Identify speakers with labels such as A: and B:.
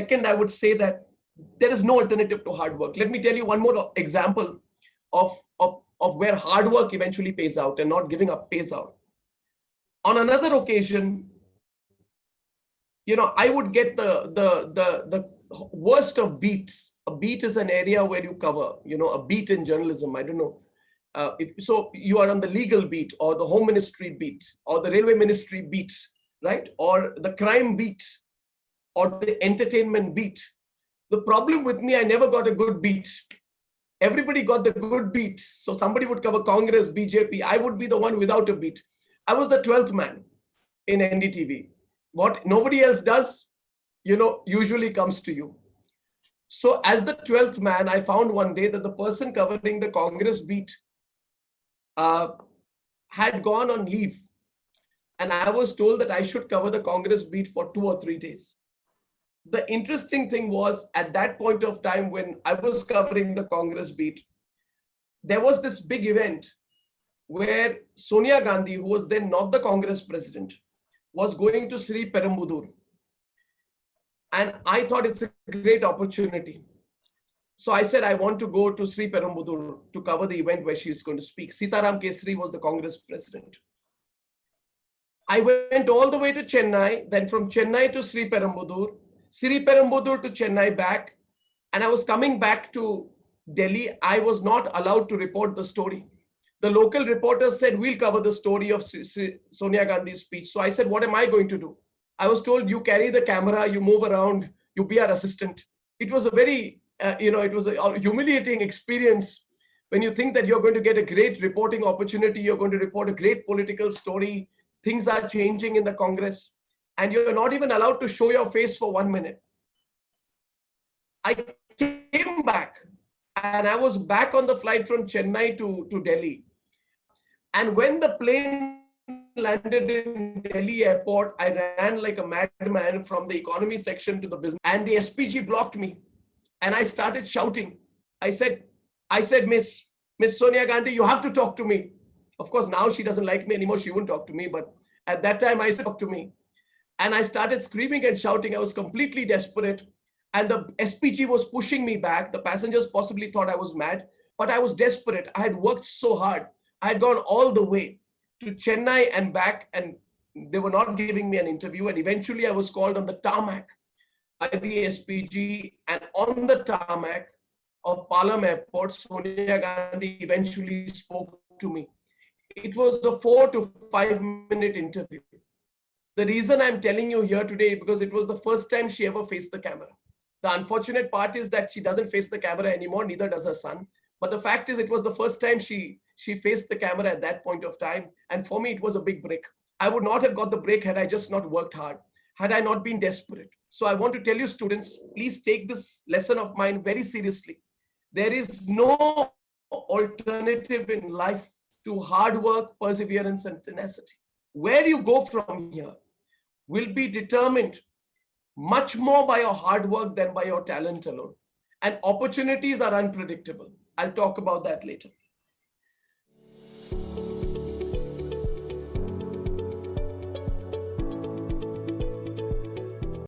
A: second, I would say that there is no alternative to hard work. Let me tell you one more example of where hard work eventually pays out and not giving up pays out. On another occasion, I would get the worst of beats. A beat is an area where you cover, a beat in journalism. I don't know. So you are on the legal beat or the home ministry beat or the railway ministry beat, right? Or the crime beat or the entertainment beat. The problem with me, I never got a good beat. Everybody got the good beats. So somebody would cover Congress, BJP. I would be the one without a beat. I was the 12th man in NDTV. What nobody else does, usually comes to you. So as the 12th man, I found one day that the person covering the Congress beat had gone on leave. And I was told that I should cover the Congress beat for 2 or 3 days. The interesting thing was, at that point of time when I was covering the Congress beat, there was this big event where Sonia Gandhi, who was then not the Congress president, was going to Sri Perumbudur. And I thought it's a great opportunity. So I said, I want to go to Sri Perumbudur to cover the event where she is going to speak. Sitaram Kesri was the Congress president. I went all the way to Chennai, then from Chennai to Sri Perumbudur to Chennai back. And I was coming back to Delhi. I was not allowed to report the story. The local reporters said, we'll cover the story of Sonia Gandhi's speech. So I said, what am I going to do? I was told, you carry the camera, you move around, you be our assistant. It was a very, it was a humiliating experience when you think that you're going to get a great reporting opportunity, you're going to report a great political story, things are changing in the Congress, and you're not even allowed to show your face for 1 minute. I came back and I was back on the flight from Chennai to Delhi. And when the plane landed in Delhi airport, I ran like a madman from the economy section to the business, and the SPG blocked me. And I started shouting. I said, Miss Sonia Gandhi, you have to talk to me. Of course, now she doesn't like me anymore. She wouldn't talk to me. But at that time, I said, talk to me. And I started screaming and shouting. I was completely desperate. And the SPG was pushing me back. The passengers possibly thought I was mad, but I was desperate. I had worked so hard. I had gone all the way to Chennai and back, and they were not giving me an interview. And eventually I was called on the tarmac by the SPG, and on the tarmac of Palam Airport, Sonia Gandhi eventually spoke to me. It was a 4 to 5 minute interview. The reason I'm telling you here today is because it was the first time she ever faced the camera. The unfortunate part is that she doesn't face the camera anymore, neither does her son. But the fact is, it was the first time she faced the camera at that point of time. And for me, it was a big break. I would not have got the break had I just not worked hard, had I not been desperate. So I want to tell you, students, please take this lesson of mine very seriously. There is no alternative in life to hard work, perseverance, and tenacity. Where you go from here will be determined much more by your hard work than by your talent alone. And opportunities are unpredictable. I'll talk about that later.